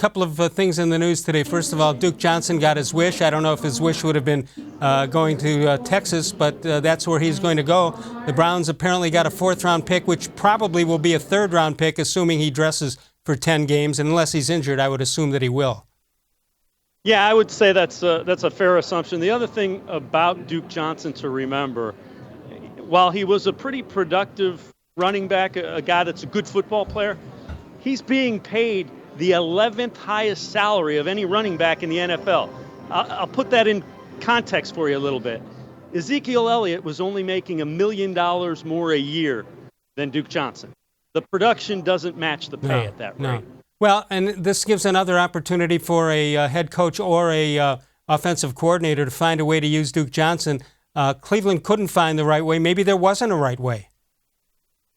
couple of things in the news today. First of all, Duke Johnson got his wish. I don't know if his wish would have been going to Texas, but that's where he's going to go. The Browns apparently got a 4th-round pick, which probably will be a 3rd-round pick, assuming he dresses for 10 games. And unless he's injured, I would assume that he will. Yeah, I would say that's a fair assumption. The other thing about Duke Johnson to remember, while he was a pretty productive running back, a guy that's a good football player, he's being paid the 11th highest salary of any running back in the NFL. I'll put that in context for you a little bit. Ezekiel Elliott was only making $1 million more a year than Duke Johnson. The production doesn't match the pay at that rate. Well, and this gives another opportunity for a head coach or a offensive coordinator to find a way to use Duke Johnson. Cleveland couldn't find the right way. Maybe there wasn't a right way.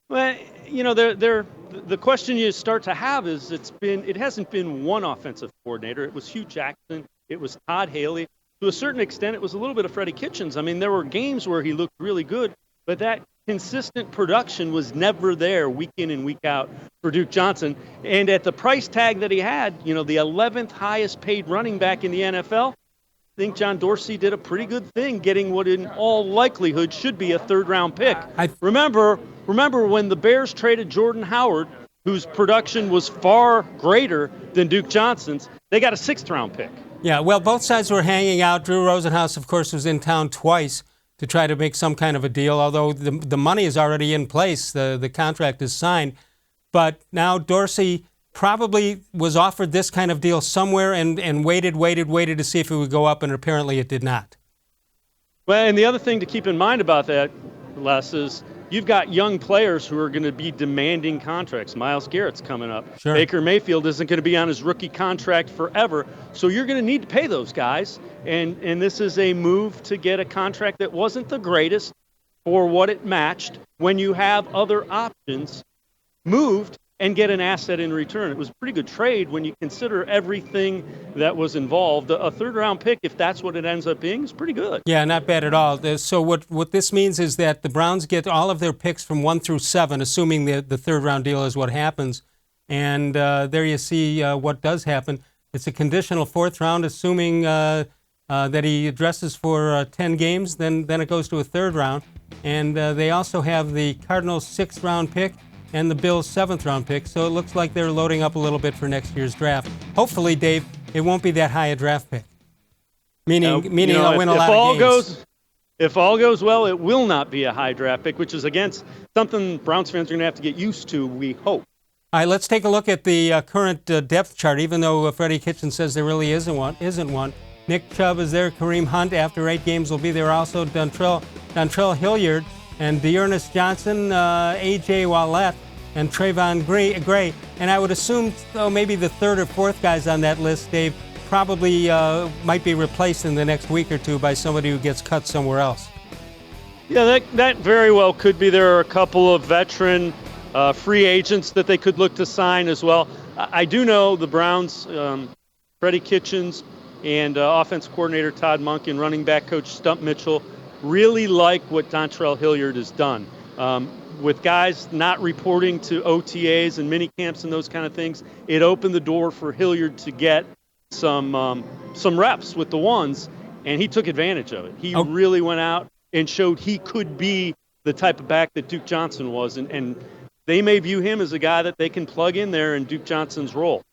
Well, you know, the question you start to have is it hasn't been one offensive coordinator. It was Hugh Jackson. It was Todd Haley. To a certain extent, it was a little bit of Freddie Kitchens. I mean, there were games where he looked really good, but that consistent production was never there week in and week out for Duke Johnson. And at the price tag that he had, you know, the 11th highest paid running back in the NFL, I think John Dorsey did a pretty good thing getting what in all likelihood should be a 3rd-round pick. Remember when the Bears traded Jordan Howard, whose production was far greater than Duke Johnson's, they got a 6th-round pick. Yeah, well, both sides were hanging out. Drew-Rosenhaus, of course, was in town twice to try to make some kind of a deal, although the money is already in place. The contract is signed. But now Dorsey probably was offered this kind of deal somewhere and waited to see if it would go up, and apparently it did not. Well, and the other thing to keep in mind about that, Les, is you've got young players who are going to be demanding contracts. Myles-Garrett's coming up. Sure. Baker-Mayfield isn't going to be on his rookie contract forever, so you're going to need to pay those guys. And this is a move to get a contract that wasn't the greatest for what it matched when you have other options moved and get an asset in return. It was a pretty good trade when you consider everything that was involved. A 3rd-round pick, if that's what it ends up being, is pretty good. Yeah, not bad at all. So what this means is that the Browns get all of their picks from 1 through 7, assuming the 3rd-round deal is what happens. And there you see what does happen. It's a conditional 4th round, assuming that he dresses for 10 games. Then it goes to a 3rd round. And they also have the Cardinals' 6th-round pick and the Bills' 7th-round pick, so it looks like they're loading up a little bit for next year's draft. Hopefully, Dave, it won't be that high a draft pick, meaning they'll win a lot of games. If all goes well, it will not be a high draft pick, which is against something Browns fans are going to have to get used to, we hope. All right, let's take a look at the current depth chart, even though Freddie Kitchens says there really isn't one. Nick-Chubb is there. Kareem-Hunt, after 8 games, will be there also. Dontrell-Hilliard and Dearness Johnson, aj-ouellette, and trayone-gray. And I would assume maybe the 3rd or 4th guys on that list, Dave, probably might be replaced in the next week or two by somebody who gets cut somewhere else. Yeah, that very well could be. There are a couple of veteran free agents that they could look to sign as well. I do know the Browns, Freddie Kitchens, and offense coordinator Todd Monk and running back coach Stump Mitchell really like what Dontrell-Hilliard has done. With guys not reporting to OTAs and mini camps and those kind of things, it opened the door for Hilliard to get some reps with the ones, and he took advantage of it. He really went out and showed he could be the type of back that Duke Johnson was, and they may view him as a guy that they can plug in there in Duke Johnson's role.